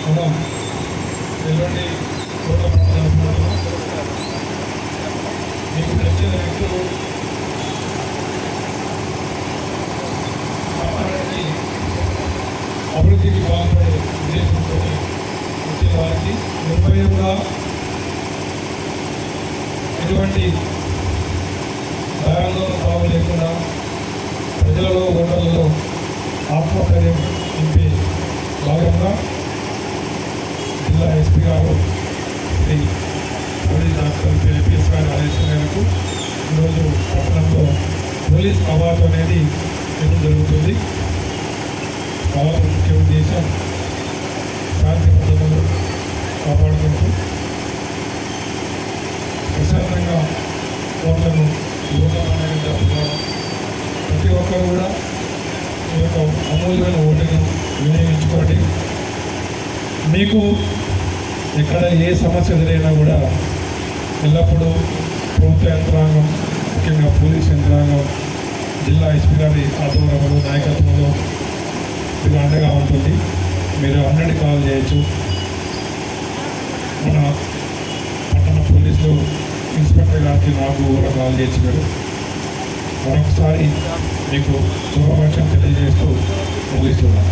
మనం ఎల్లుండి మీకు నచ్చిన వ్యక్తులు అభివృద్ధికి పాల్పడే ఉద్దేశంతో వచ్చిన వారికి నిర్భయంగా ఎటువంటి భయాందోళన భావం లేకుండా ప్రజలలో ఓటర్లలో ఆత్మధైర్యం నింపే భాగంగా జిల్లా ఎస్పీ గారు శ్రీ పోలీస్ డాక్టర్ పిఎస్ గారి ఆదేశం మేరకు ఈరోజు పట్టణంలో పోలీస్ అవార్డు అనేది ఇవ్వడం జరుగుతుంది. అవార్డు ముఖ్య ఉద్దేశం శాంతి భద్రతలు కాపాడుకుంటూ ప్రశాంతంగా ఓట్లను యువతమానంగా జరుపుకోవడం, ప్రతి ఒక్కరు కూడా ఈ యొక్క అమూల్యమైన ఓటును వినియోగించుకోండి. మీకు ఎక్కడ ఏ సమస్య ఎదురైనా కూడా ఎల్లప్పుడూ ప్రభుత్వ యంత్రాంగం, ముఖ్యంగా పోలీస్ యంత్రాంగం, జిల్లా ఎస్పీ గారి ఆధ్వర్యంలో నాయకత్వంలో మీకు అండగా ఉంటుంది. మీరు 100 కాల్ చేయొచ్చు. మన పట్టణ పోలీసులు ఇన్స్పెక్టర్ గారికి నాకు కూడా కాల్ చేయొచ్చు. మీరు మరొకసారి మీకు శుభాకాంక్షలు తెలియజేస్తూ ముగిస్తున్నాను.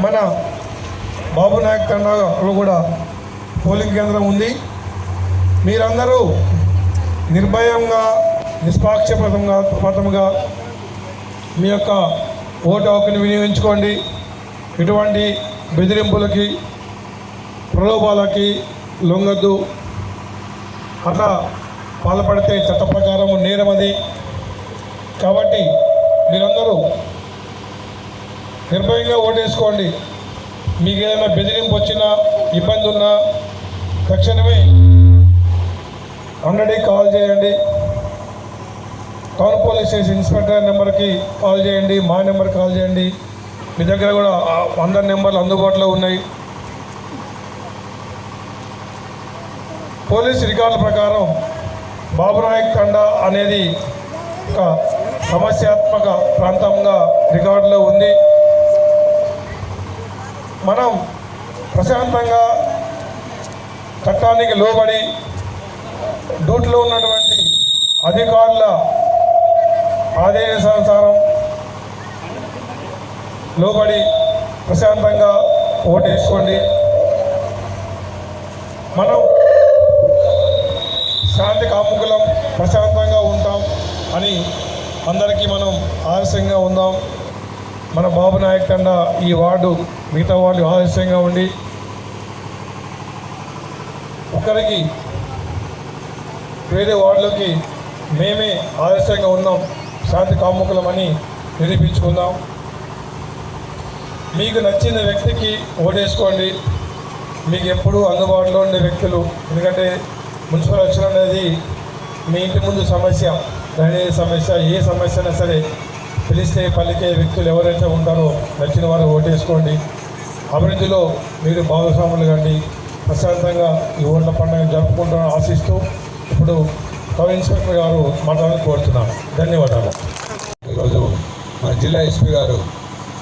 మన బాబు నాయక్ తండాలో కూడా పోలింగ్ కేంద్రం ఉంది. మీరందరూ నిర్భయంగా, నిష్పాక్షపాతంగా మీ యొక్క ఓటు హక్కుని వినియోగించుకోండి. ఎటువంటి బెదిరింపులకి, ప్రలోభాలకి లొంగద్దు. అట్లా పాల్పడితే చట్ట ప్రకారం నేరం అది. కాబట్టి మీరందరూ నిర్భయంగా ఓటేసుకోండి. మీకు ఏదైనా బెదిరింపు వచ్చినా, ఇబ్బంది ఉన్నా తక్షణమే 100 కాల్ చేయండి. టౌన్ పోలీస్ స్టేషన్ ఇన్స్పెక్టర్ నెంబర్కి కాల్ చేయండి, మా నెంబర్కి కాల్ చేయండి. మీ దగ్గర కూడా 100 నెంబర్లు అందుబాటులో ఉన్నాయి. పోలీస్ రికార్డుల ప్రకారం బాబు నాయక్ తండా అనేది ఒక సమస్యాత్మక ప్రాంతంగా రికార్డులో ఉంది. మనం ప్రశాంతంగా చట్టానికి లోబడి డ్యూటీలో ఉన్నటువంటి అధికారుల ఆదేశానుసారం లోబడి ప్రశాంతంగా ఓటేసుకోండి. మనం శాంతి కాముకులం, ప్రశాంతంగా ఉంటాం అని అందరికీ మనం ఆలస్యంగా ఉందాం. మన బాబు నాయక్ తండా ఈ వార్డు మిగతా వాళ్ళు ఆలస్యంగా ఉండి ఒకరికి వేరే వార్డులకి మేమే ఆలస్యంగా ఉన్నాం, శాంతి కాముకులమని నిరూపించుకుందాం. మీకు నచ్చిన వ్యక్తికి ఓటేసుకోండి. మీకు ఎప్పుడూ అందుబాటులో ఉండే వ్యక్తులు, ఎందుకంటే మున్సిపల్ ఎలక్షన్ అనేది మీ ఇంటి ముందు సమస్య, డ్రైనేజ్ సమస్య, ఏ సమస్య అయినా సరే పిలిస్తే పలికే వ్యక్తులు ఎవరైతే ఉంటారో నచ్చిన వారు ఓటేసుకోండి. అభివృద్ధిలో మీరు భాగస్వాములు కండి. ప్రశాంతంగా ఈ ఓట్ల పండుగను జరుపుకుంటామని ఆశిస్తూ ఇప్పుడు సబ్ ఇన్స్పెక్టర్ గారు మాట్లాడాలని కోరుతున్నాను. ధన్యవాదాలు. ఈరోజు మన జిల్లా ఎస్పీ గారు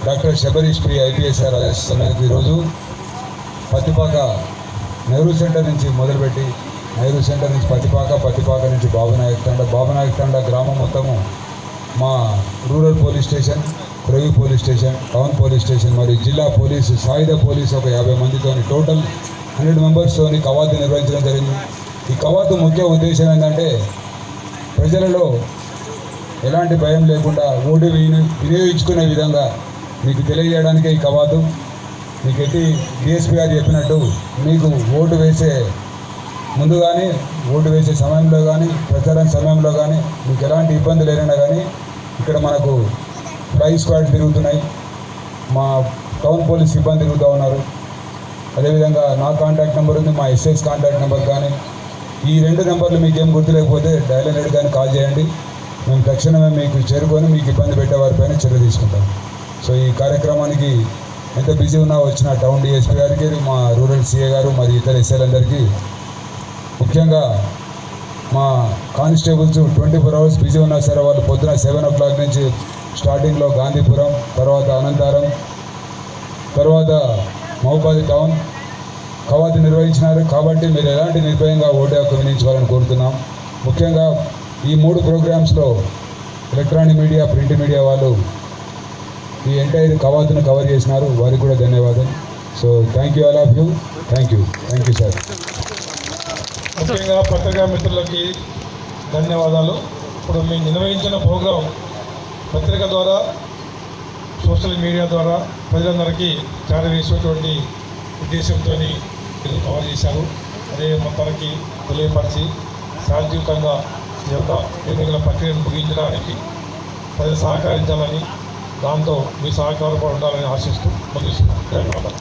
డాక్టర్ శబరీష్ పి ఐపీఎస్ గారు ఆదేశిస్తున్నందుకు ఈరోజు పత్తిపాక నెహ్రూ సెంటర్ నుంచి మొదలుపెట్టి నెహ్రూ సెంటర్ నుంచి పత్తిపాక నుంచి బాబునాయక్ తండా గ్రామం మొత్తము మా rural police station, Kuravi police station, town police station మరియు జిల్లా పోలీసు, సాయుధ పోలీసు ఒక 50 మందితోని టోటల్ 100 మెంబర్స్తోని కవాతు నిర్వహించడం జరిగింది. ఈ కవాతు ముఖ్య ఉద్దేశం ఏంటంటే ప్రజలలో ఎలాంటి భయం లేకుండా ఓటు వినియోగించుకునే విధంగా మీకు తెలియజేయడానికే ఈ కవాతు. మీకు ఎట్టి డిఎస్పీ గారు చెప్పినట్టు మీకు ఓటు వేసే ముందు కానీ, ఓటు వేసే సమయంలో కానీ, ప్రచారం సమయంలో కానీ మీకు ఎలాంటి ఇబ్బంది లేనైనా కానీ ఇక్కడ మనకు ఫ్లై స్క్వాడ్ తిరుగుతున్నాయి, మా టౌన్ పోలీస్ సిబ్బంది తిరుగుతూ ఉన్నారు. అదేవిధంగా నా కాంటాక్ట్ నెంబర్ ఉంది, మా ఎస్ఐస్ కాంటాక్ట్ నెంబర్ కానీ. ఈ 2 నెంబర్లు మీకు ఏం గుర్తులేకపోతే డయల్ 100 కానీ కాల్ చేయండి. మేము తక్షణమే మీకు చేరుకొని మీకు ఇబ్బంది పెట్టే వారిపైన చర్య తీసుకుంటాం. సో ఈ కార్యక్రమానికి ఎంత బిజీ ఉన్నా వచ్చిన టౌన్ డిఎస్పీ గారికి, మా రూరల్ సిఏ గారు మరియు ఇతర ఎస్ఐలందరికీ, ముఖ్యంగా మా కానిస్టేబుల్స్ 24 అవర్స్ బిజీ ఉన్నా సరే వాళ్ళు పొద్దున 7 o'clock నుంచి స్టార్టింగ్లో గాంధీపురం, తర్వాత అనంతారం, తర్వాత మహబాద్ టౌన్ కవాతు నిర్వహించినారు. కాబట్టి మీరు ఎలాంటి నిర్భయంగా ఓటు హక్కు వినియోగించుకోవాలని కోరుతున్నాం. ముఖ్యంగా ఈ 3 ప్రోగ్రామ్స్లో ఎలక్ట్రానిక్ మీడియా, ప్రింట్ మీడియా వాళ్ళు ఈ ఎంటైర్ కవాతును కవర్ చేసినారు. వారికి కూడా ధన్యవాదాలు. So thank you all of you. Thank you sir. ముఖ్యంగా పత్రికా మిత్రులకి ధన్యవాదాలు. ఇప్పుడు మేము నిర్వహించిన ప్రోగ్రాం పత్రిక ద్వారా, సోషల్ మీడియా ద్వారా ప్రజలందరికీ చేరవేసేటువంటి ఉద్దేశంతో ఇది కవర్ చేశారు. అదే మొత్తానికి తెలియపరిచి శాంతియుతంగా ఈ యొక్క ఎన్నికల ప్రక్రియను ముగించడానికి ప్రజలు సహకరించాలని, దాంతో మీ సహకారం కూడా ఉండాలని ఆశిస్తూ ముగిస్తున్నాను. ధన్యవాదాలు.